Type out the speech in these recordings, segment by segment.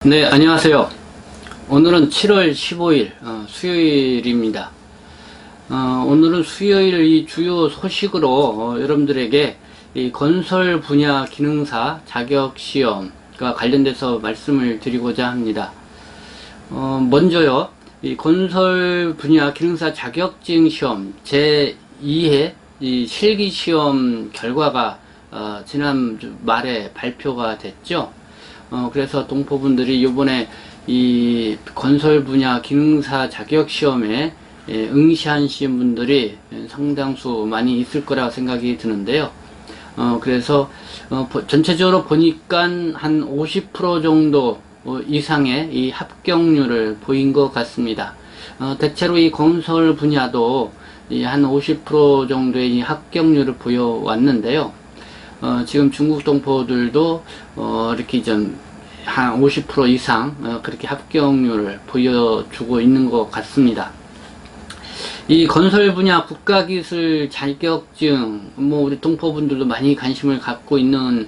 네, 안녕하세요. 오늘은 7월 15일 수요일입니다. 오늘은 수요일 이 주요 소식으로 여러분들에게 이 건설 분야 기능사 자격시험과 관련돼서 말씀을 드리고자 합니다. 먼저요, 이 건설 분야 기능사 자격증 시험 제2회 이 실기시험 결과가 지난 말에 발표가 됐죠. 그래서 동포분들이 이번에 이 건설 분야 기능사 자격 시험에 응시하신 분들이 상당수 많이 있을 거라 생각이 드는데요. 그래서 전체적으로 보니까 한 50% 정도 이상의 이 합격률을 보인 것 같습니다. 대체로 이 건설 분야도 한 50% 정도의 이 합격률을 보여왔는데요. 지금 중국 동포들도 이렇게 한 50% 이상 그렇게 합격률을 보여주고 있는 것 같습니다. 이 건설 분야 국가기술 자격증, 우리 동포분들도 많이 관심을 갖고 있는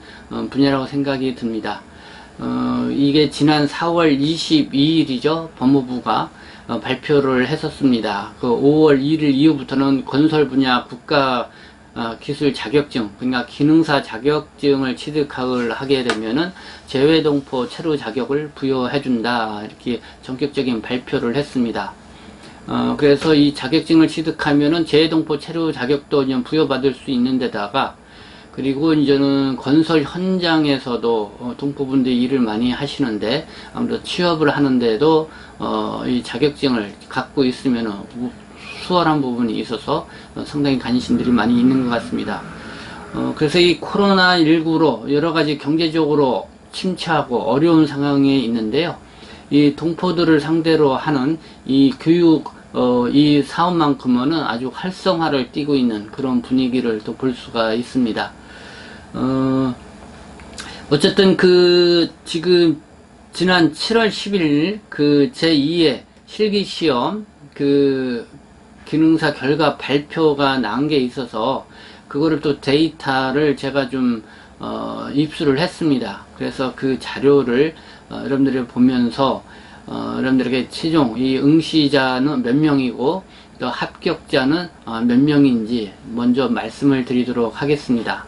분야라고 생각이 듭니다. 이게 지난 4월 22일이죠. 법무부가 발표를 했었습니다. 그 5월 1일 이후부터는 건설 분야 국가 기술 자격증, 그러니까 기능사 자격증을 취득을 하게 되면은 재외동포 체류 자격을 부여해준다, 이렇게 전격적인 발표를 했습니다. 그래서 이 자격증을 취득하면은 재외동포 체류 자격도 이제 부여받을 수 있는 데다가, 그리고 이제는 건설 현장에서도 동포분들이 일을 많이 하시는데 아무래도 취업을 하는데도 이 자격증을 갖고 있으면은 수월한 부분이 있어서 상당히 관심들이 많이 있는 것 같습니다. 그래서 이 코로나19로 여러가지 경제적으로 침체하고 어려운 상황에 있는데요. 이 동포들을 상대로 하는 이 교육, 이 사업만큼은 아주 활성화를 띠고 있는 그런 분위기를 또 볼 수가 있습니다. 어쨌든 지금 지난 7월 10일 제2회 실기시험 기능사 결과 발표가 난 게 있어서 그거를 또 데이터를 제가 좀 입수를 했습니다. 그래서 그 자료를 여러분들이 보면서 여러분들에게 최종 이 응시자는 몇 명이고 또 합격자는 몇 명인지 먼저 말씀을 드리도록 하겠습니다.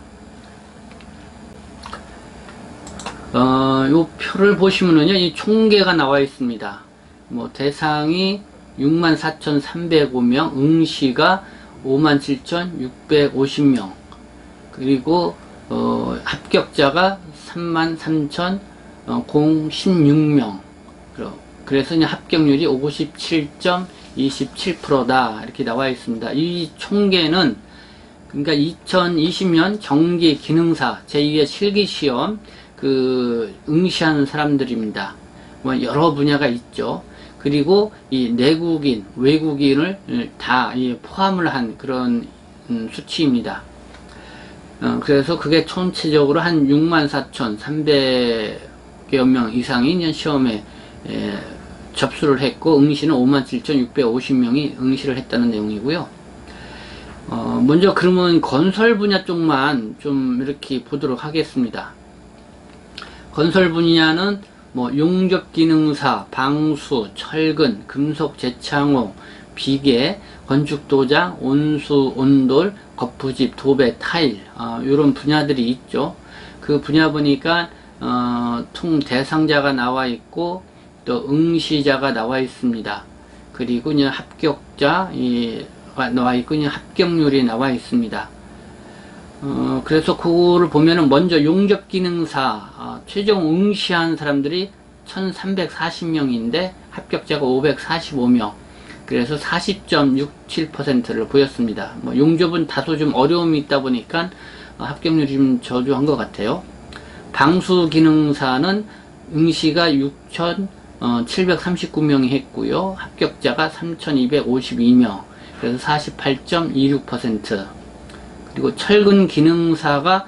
요 표를 보시면은요, 이 총계가 나와 있습니다. 대상이 64,305명, 응시가 57,650명, 그리고 합격자가 33,016명. 그래서 이제 합격률이 57.27%다 이렇게 나와 있습니다. 이 총계는 그러니까 2020년 정기 기능사 제2회 실기시험 응시하는 사람들입니다. 여러 분야가 있죠. 그리고 이 내국인, 외국인을 다 포함을 한 그런 수치입니다. 그래서 그게 전체적으로 한 64,300여 명 이상이 시험에 접수를 했고, 응시는 57,650명이 응시를 했다는 내용이고요. 먼저 그러면 건설 분야 쪽만 좀 이렇게 보도록 하겠습니다. 건설 분야는 용접기능사, 방수, 철근, 금속 재창호, 비계, 건축도장, 온수, 온돌, 거푸집, 도배, 타일, 이런 분야들이 있죠. 그 분야 보니까 총 대상자가 나와 있고 또 응시자가 나와 있습니다. 그리고 이제 합격자가 나와 있고 이제 합격률이 나와 있습니다. 그래서 그거를 보면은 먼저 용접기능사 최종 응시한 사람들이 1340명인데 합격자가 545명, 그래서 40.67%를 보였습니다. 용접은 다소 좀 어려움이 있다 보니까 합격률이 좀 저조한 것 같아요. 방수기능사는 응시가 6,739명이 했고요, 합격자가 3,252명, 그래서 48.26%. 그리고 철근 기능사가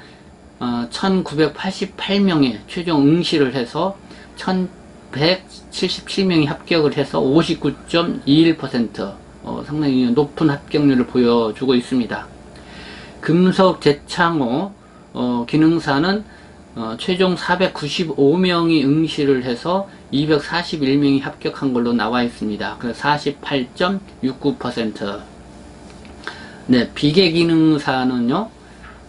1988명의 최종 응시를 해서 1177명이 합격을 해서 59.21%, 상당히 높은 합격률을 보여주고 있습니다. 금속 재창호 기능사는 최종 495명이 응시를 해서 241명이 합격한 걸로 나와 있습니다. 그래서 48.69%. 네, 비계기능사는요,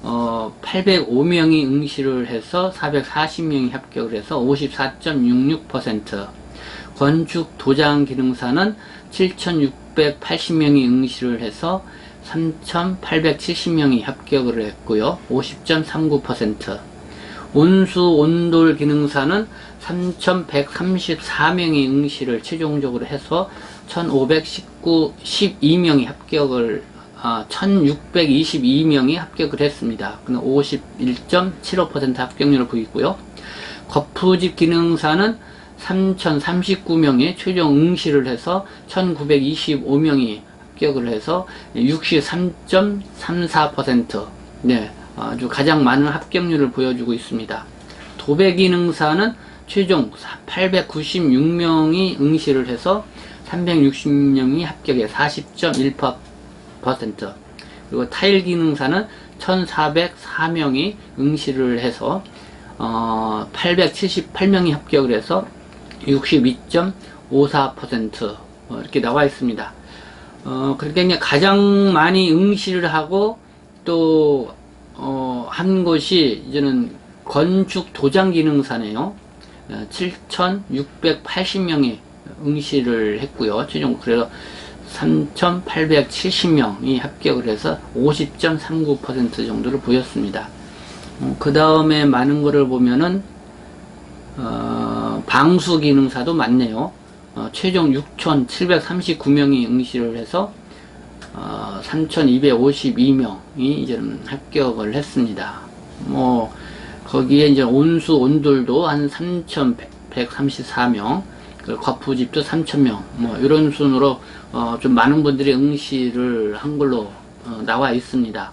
805명이 응시를 해서 440명이 합격을 해서 54.66%. 건축 도장 기능사는 7,680명이 응시를 해서 3,870명이 합격을 했고요. 50.39%. 온수 온돌 기능사는 3,134명이 응시를 최종적으로 해서 1,512명이 합격을 1,622명이 합격을 했습니다. 51.75% 합격률을 보이고요. 거푸집 기능사는 3,039명이 최종 응시를 해서 1,925명이 합격을 해서 63.34%. 네, 아주 가장 많은 합격률을 보여주고 있습니다. 도배기능사는 최종 896명이 응시를 해서 360명이 합격해 40.1%. 그리고 타일기능사는 1,404명이 응시를 해서 878명이 합격을 해서 62.54% 이렇게 나와 있습니다. 그러니까 가장 많이 응시를 하고 또 한 것이 이제는 건축 도장 기능사네요. 7,680명이 응시를 했고요. 최종 그래서 3,870명이 합격을 해서 50.39% 정도를 보였습니다. 그 다음에 많은 거를 보면은 방수 기능사도 많네요. 최종 6,739명이 응시를 해서 3,252명이 이제는 합격을 했습니다. 뭐 거기에 이제 온수 온돌도 한 3,134명, 거푸집도 3,000명, 뭐 이런 순으로 좀 많은 분들이 응시를 한 걸로 나와 있습니다.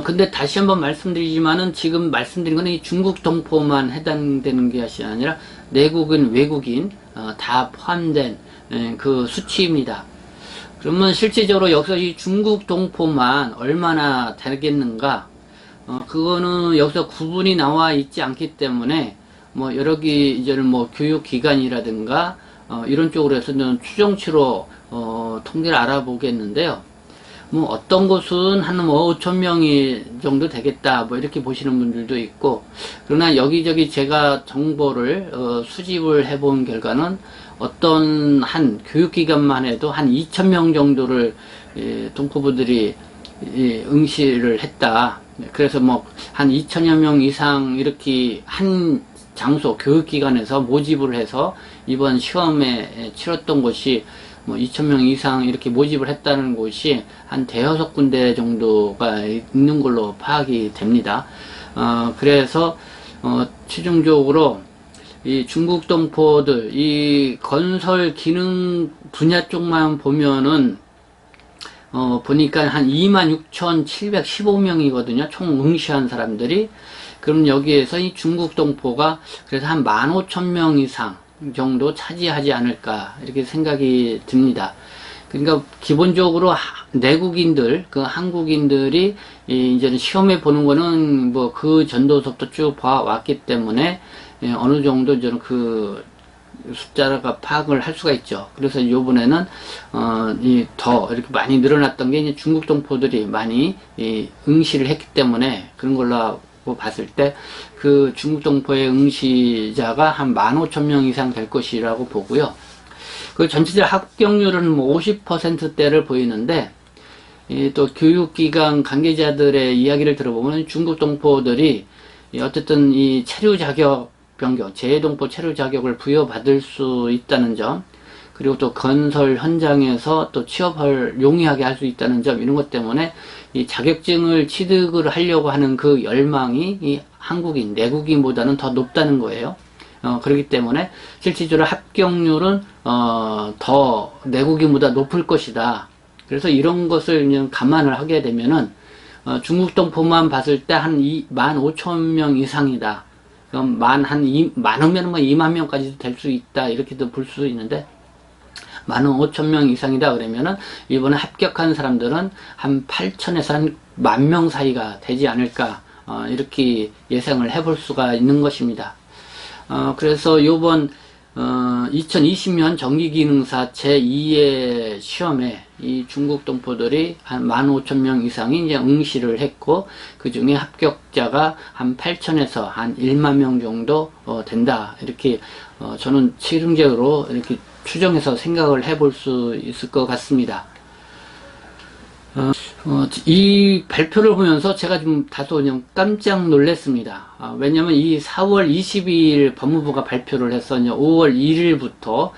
근데 다시 한번 말씀드리지만은 지금 말씀드린 거는 이 중국 동포만 해당되는 것이 아니라 내국인, 외국인 다 포함된 그 수치입니다. 그러면 실질적으로 여기서 이 중국 동포만 얼마나 되겠는가? 그거는 여기서 구분이 나와 있지 않기 때문에 뭐 여러 개 이제는 뭐 교육기관이라든가 이런 쪽으로 해서는 추정치로 통계를 알아보겠는데요. 뭐 어떤 곳은 한 5,000명이 정도 되겠다 뭐 이렇게 보시는 분들도 있고, 그러나 여기저기 제가 정보를 수집을 해본 결과는 어떤 한 교육기관만 해도 한 2,000명 정도를 동포부들이 응시를 했다. 그래서 뭐 한 2,000여 명 이상 이렇게 한 장소 교육기관에서 모집을 해서 이번 시험에 치렀던 곳이 뭐 2,000명 이상 이렇게 모집을 했다는 곳이 한 대여섯 군데 정도가 있는 걸로 파악이 됩니다. 그래서 최종적으로 이 중국 동포들 이 건설 기능 분야 쪽만 보면은 보니까 한 26,715명이거든요. 총 응시한 사람들이. 그럼 여기에서 이 중국 동포가 그래서 한 15,000명 이상 정도 차지하지 않을까 이렇게 생각이 듭니다. 그러니까 기본적으로 내국인들, 그 한국인들이 이제는 시험에 보는 거는 뭐 그 전도서부터 쭉 봐왔기 때문에 어느 정도 이제는 그 숫자가 파악을 할 수가 있죠. 그래서 이번에는 더 이렇게 많이 늘어났던 게 이제 중국 동포들이 많이 응시를 했기 때문에 그런 걸로 봤을 때 그 중국 동포의 응시자가 한 15,000명 이상 될 것이라고 보고요. 그 전체적 합격률은 뭐 50%대를 보이는데 또 교육기관 관계자들의 이야기를 들어보면 중국 동포들이 어쨌든 이 체류 자격 변경, 재외동포 체류 자격을 부여받을 수 있다는 점, 그리고 또 건설 현장에서 또 취업을 용이하게 할 수 있다는 점, 이런 것 때문에 이 자격증을 취득을 하려고 하는 그 열망이 이 한국인, 내국인보다는 더 높다는 거예요. 그렇기 때문에 실질적으로 합격률은 더 내국인보다 높을 것이다. 그래서 이런 것을 그냥 감안을 하게 되면은 중국 동포만 봤을 때 한 15,000명 이상이다. 그럼 많으면 뭐 2만 명까지도 될 수 있다. 이렇게도 볼 수 있는데 15,000명 이상이다 그러면은 이번에 합격한 사람들은 한 8,000에서 한 10,000명 사이가 되지 않을까 이렇게 예상을 해볼 수가 있는 것입니다. 그래서 요번 2020년 정기기능사 제2의 시험에 이 중국 동포들이 한 15,000명 이상이 이제 응시를 했고, 그 중에 합격자가 한 8,000에서 한 1만 명 정도 된다. 이렇게 저는 실용적으로 이렇게 추정해서 생각을 해볼 수 있을 것 같습니다. 이 발표를 보면서 제가 좀 다소 그냥 깜짝 놀랐습니다. 왜냐면 이 4월 22일 법무부가 발표를 해서 이제 5월 1일부터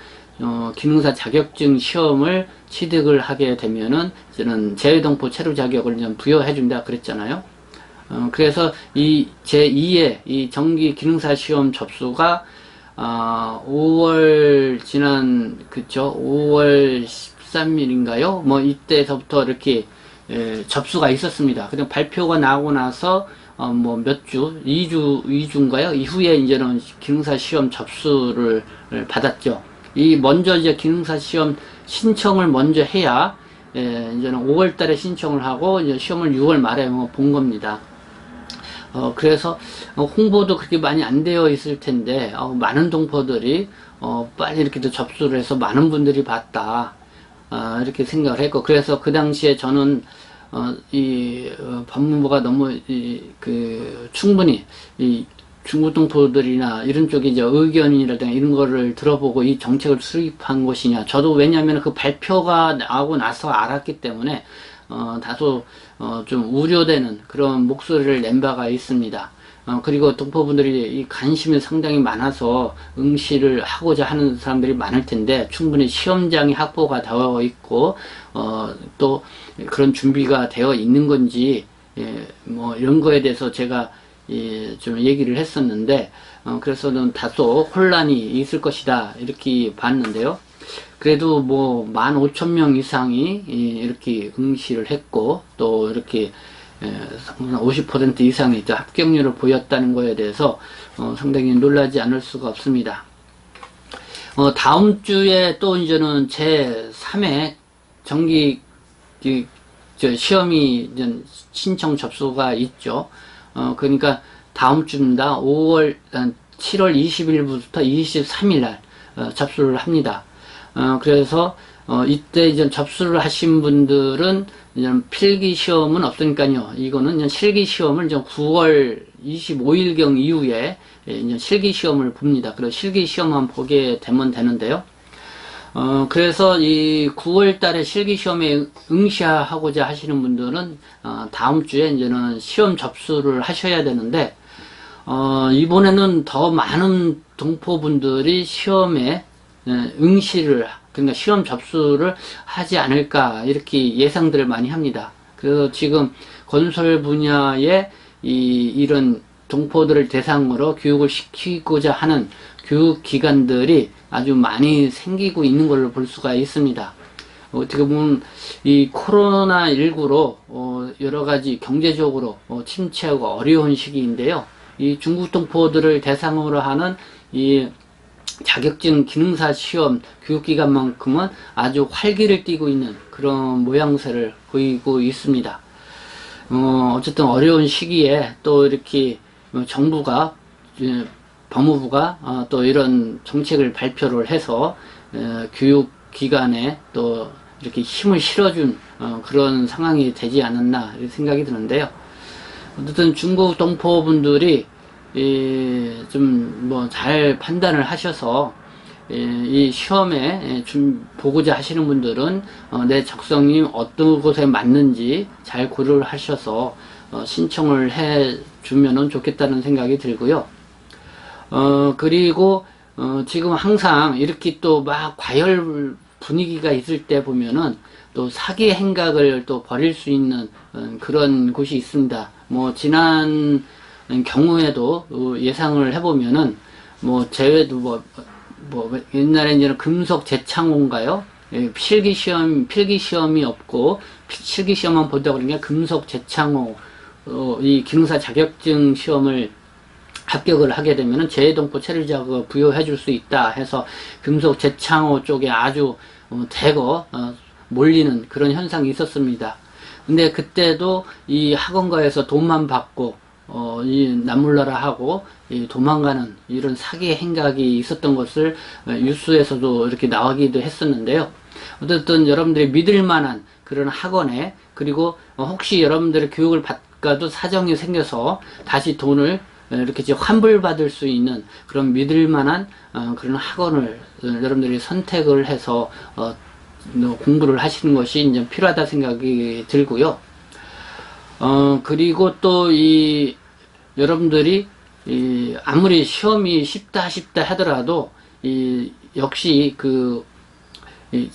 기능사 자격증 시험을 취득을 하게 되면은 저는 제외동포 체류 자격을 좀 부여해 준다 그랬잖아요. 그래서 이 제2의 이 정기 기능사 시험 접수가 5월 지난 그쵸 5월 13일인가요? 뭐 이때서부터 이렇게 접수가 있었습니다. 그냥 발표가 나오고 나서 뭐 몇 주, 2주인가요? 이후에 이제는 기능사 시험 접수를 받았죠. 이 먼저 이제 기능사 시험 신청을 먼저 해야 이제는 5월 달에 신청을 하고 이제 시험을 6월 말에 본 겁니다. 그래서 홍보도 그렇게 많이 안 되어 있을 텐데 많은 동포들이 빨리 이렇게 접수를 해서 많은 분들이 봤다. 이렇게 생각을 했고, 그래서 그 당시에 저는 법무부가 너무 충분히 이 중국 동포들이나 이런 쪽에 이제 의견이라든가 이런 거를 들어보고 이 정책을 수립한 것이냐. 저도 왜냐하면 그 발표가 나오고 나서 알았기 때문에 다소 좀 우려되는 그런 목소리를 낸 바가 있습니다. 그리고 동포분들이 이 관심이 상당히 많아서 응시를 하고자 하는 사람들이 많을 텐데, 충분히 시험장이 확보가 되어 있고 또 그런 준비가 되어 있는 건지 뭐 이런 거에 대해서 제가 좀 얘기를 했었는데, 그래서는 다소 혼란이 있을 것이다 이렇게 봤는데요. 그래도 뭐 15,000명 이상이 이렇게 응시를 했고, 또 이렇게 50% 이상의 합격률을 보였다는 것에 대해서 상당히 놀라지 않을 수가 없습니다. 다음 주에 또 이제는 제3회 정기 시험이 이제 신청 접수가 있죠. 그러니까 다음 주입니다. 7월 20일부터 23일 날 접수를 합니다. 그래서 이때 이제 접수를 하신 분들은 이제 필기 시험은 없으니까요. 이거는 이제 실기 시험을 이제 9월 25일경 이후에 이제 실기 시험을 봅니다. 그래서 실기 시험만 보게 되면 되는데요. 그래서 이 9월 달에 실기 시험에 응시하고자 하시는 분들은 다음 주에 이제는 시험 접수를 하셔야 되는데, 이번에는 더 많은 동포분들이 시험에 응시를, 그러니까 시험 접수를 하지 않을까 이렇게 예상들을 많이 합니다. 그래서 지금 건설 분야에 이런 동포들을 대상으로 교육을 시키고자 하는 교육기관들이 아주 많이 생기고 있는 걸로 볼 수가 있습니다. 어떻게 보면 이 코로나19로 여러 가지 경제적으로 침체하고 어려운 시기인데요. 이 중국 동포들을 대상으로 하는 이 자격증 기능사 시험 교육기관만큼은 아주 활기를 띠고 있는 그런 모양새를 보이고 있습니다. 어쨌든 어려운 시기에 또 이렇게 정부가, 법무부가 또 이런 정책을 발표를 해서 교육기관에 또 이렇게 힘을 실어준 그런 상황이 되지 않았나 이렇게 생각이 드는데요. 어쨌든 중국 동포분들이 좀 뭐 잘 판단을 하셔서 이 시험에 보고자 하시는 분들은 내 적성이 어떤 곳에 맞는지 잘 고려를 하셔서 신청을 해 주면은 좋겠다는 생각이 들고요. 그리고 지금 항상 이렇게 또 막 과열 분위기가 있을 때 보면은 또 사기 행각을 또 벌일 수 있는 그런 곳이 있습니다. 뭐 지난 경우에도 예상을 해보면은 뭐 제외도 뭐 옛날에 이제는 금속 재창호인가요? 필기 시험이 없고 실기 시험만 보다 보니까 금속 재창호 이 기능사 자격증 시험을 합격을 하게 되면은 제외동포 체류 자격을 부여해 줄 수 있다 해서 금속 재창호 쪽에 아주 대거 몰리는 그런 현상이 있었습니다. 근데 그때도 이 학원가에서 돈만 받고 이 남몰라라하고 도망가는 이런 사기 행각이 있었던 것을 뉴스에서도 이렇게 나오기도 했었는데요. 어쨌든 여러분들이 믿을 만한 그런 학원에, 그리고 혹시 여러분들의 교육을 받가도 사정이 생겨서 다시 돈을 이렇게 환불받을 수 있는 그런 믿을 만한 그런 학원을 여러분들이 선택을 해서 공부를 하시는 것이 이제 필요하다 생각이 들고요. 그리고 또 여러분들이 아무리 시험이 쉽다 하더라도 역시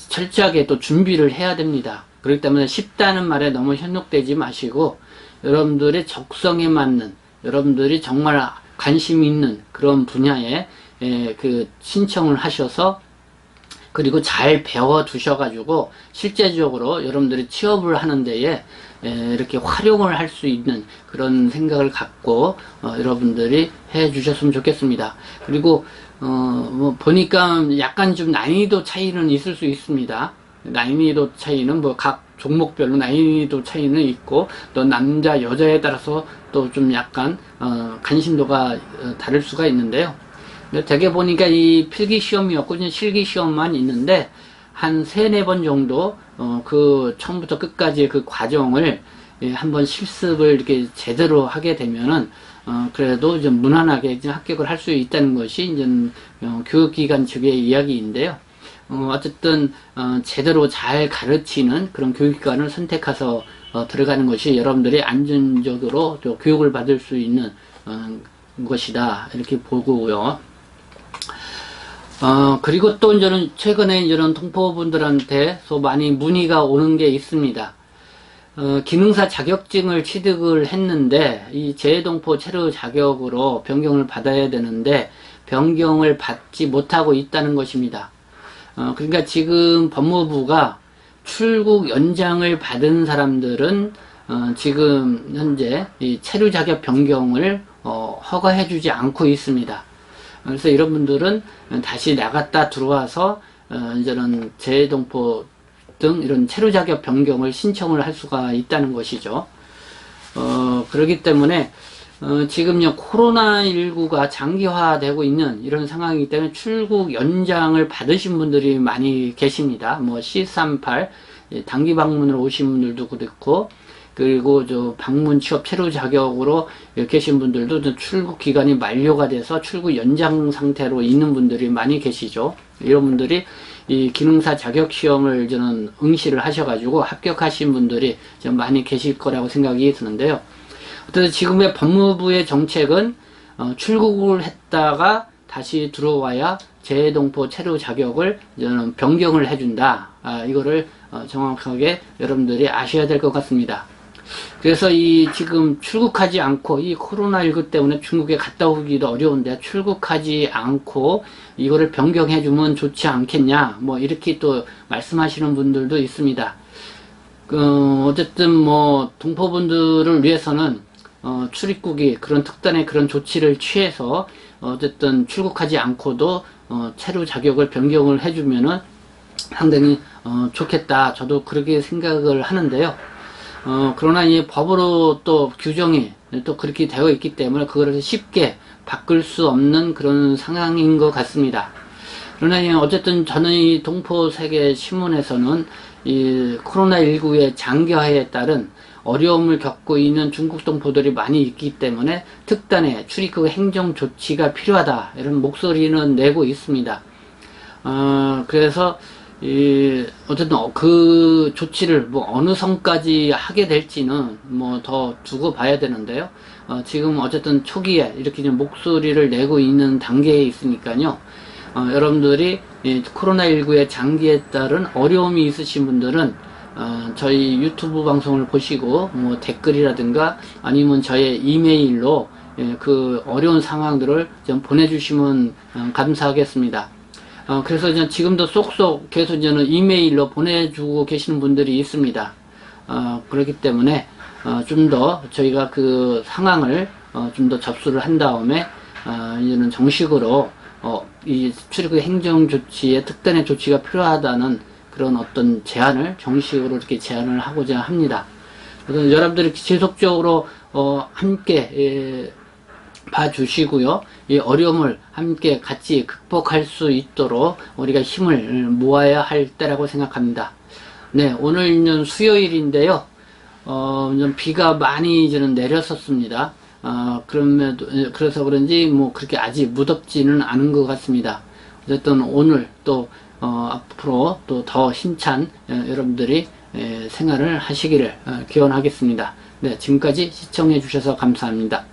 철저하게 또 준비를 해야 됩니다. 그렇기 때문에 쉽다는 말에 너무 현혹되지 마시고, 여러분들의 적성에 맞는, 여러분들이 정말 관심 있는 그런 분야에 신청을 하셔서, 그리고 잘 배워 두셔가지고 실제적으로 여러분들이 취업을 하는 데에 이렇게 활용을 할 수 있는 그런 생각을 갖고 여러분들이 해 주셨으면 좋겠습니다. 그리고 보니까 약간 좀 난이도 차이는 있을 수 있습니다. 난이도 차이는 각 종목별로 난이도 차이는 있고, 또 남자 여자에 따라서 또 좀 약간 관심도가 다를 수가 있는데요. 되게 보니까 이 필기 시험이 없고 그냥 실기 시험만 있는데, 한 3-4번 정도 처음부터 끝까지 그 과정을 한번 실습을 이렇게 제대로 하게 되면은 그래도 좀 무난하게 이제 합격을 할 수 있다는 것이 이제 교육기관 측의 이야기인데요. 어쨌든 제대로 잘 가르치는 그런 교육기관을 선택해서 들어가는 것이 여러분들이 안전적으로 또 교육을 받을 수 있는 것이다, 이렇게 보고요. 그리고 또 이제는 최근에 이제는 동포분들한테서 많이 문의가 오는 게 있습니다. 기능사 자격증을 취득을 했는데 이 재동포 체류 자격으로 변경을 받아야 되는데 변경을 받지 못하고 있다는 것입니다. 그러니까 지금 법무부가 출국 연장을 받은 사람들은 지금 현재 이 체류 자격 변경을 허가해 주지 않고 있습니다. 그래서 이런 분들은 다시 나갔다 들어와서 이제는 재동포 등 이런 체류 자격 변경을 신청을 할 수가 있다는 것이죠. 그렇기 때문에 지금요 코로나19가 장기화되고 있는 이런 상황이기 때문에 출국 연장을 받으신 분들이 많이 계십니다. C38 단기 방문으로 오신 분들도 그렇고, 그리고 방문 취업 체류 자격으로 계신 분들도 출국 기간이 만료가 돼서 출국 연장 상태로 있는 분들이 많이 계시죠. 이런 분들이 이 기능사 자격 시험을 저는 응시를 하셔가지고 합격하신 분들이 좀 많이 계실 거라고 생각이 드는데요. 어쨌든 지금의 법무부의 정책은 출국을 했다가 다시 들어와야 재동포 체류 자격을 저는 변경을 해준다. 이거를 정확하게 여러분들이 아셔야 될 것 같습니다. 그래서 지금 출국하지 않고 이 코로나19 때문에 중국에 갔다 오기도 어려운데 출국하지 않고 이거를 변경해 주면 좋지 않겠냐, 이렇게 또 말씀하시는 분들도 있습니다. 어쨌든 동포분들을 위해서는 출입국이 그런 특단의 그런 조치를 취해서 어쨌든 출국하지 않고도 체류 자격을 변경을 해주면은 상당히 좋겠다, 저도 그렇게 생각을 하는데요. 그러나 이 법으로 또 규정이 또 그렇게 되어 있기 때문에 그거를 쉽게 바꿀 수 없는 그런 상황인 것 같습니다. 그러나 어쨌든 저는 이 동포세계 신문에서는 이 코로나19의 장기화에 따른 어려움을 겪고 있는 중국 동포들이 많이 있기 때문에 특단의 출입국 행정 조치가 필요하다, 이런 목소리는 내고 있습니다. 그래서 어쨌든 그 조치를 어느 선까지 하게 될지는 더 두고 봐야 되는데요. 지금 어쨌든 초기에 이렇게 좀 목소리를 내고 있는 단계에 있으니까요. 여러분들이 코로나19의 장기에 따른 어려움이 있으신 분들은 저희 유튜브 방송을 보시고 댓글이라든가 아니면 저의 이메일로 그 어려운 상황들을 좀 보내주시면 감사하겠습니다. 그래서 지금도 쏙쏙 계속 저는 이메일로 보내주고 계시는 분들이 있습니다. 그렇기 때문에 좀 더 저희가 그 상황을 좀 더 접수를 한 다음에 이제는 정식으로 이 출입국 행정 조치에 특단의 조치가 필요하다는 그런 어떤 제안을 정식으로 이렇게 제안을 하고자 합니다. 그래서 여러분들이 지속적으로 함께 봐주시고요. 이 어려움을 함께 같이 극복할 수 있도록 우리가 힘을 모아야 할 때라고 생각합니다. 네, 오늘은 수요일인데요. 좀 비가 많이 저는 내렸었습니다. 그래서 그런지 뭐 그렇게 아직 무덥지는 않은 것 같습니다. 어쨌든 오늘 또 앞으로 또 더 힘찬 여러분들이 생활을 하시기를 기원하겠습니다. 네, 지금까지 시청해 주셔서 감사합니다.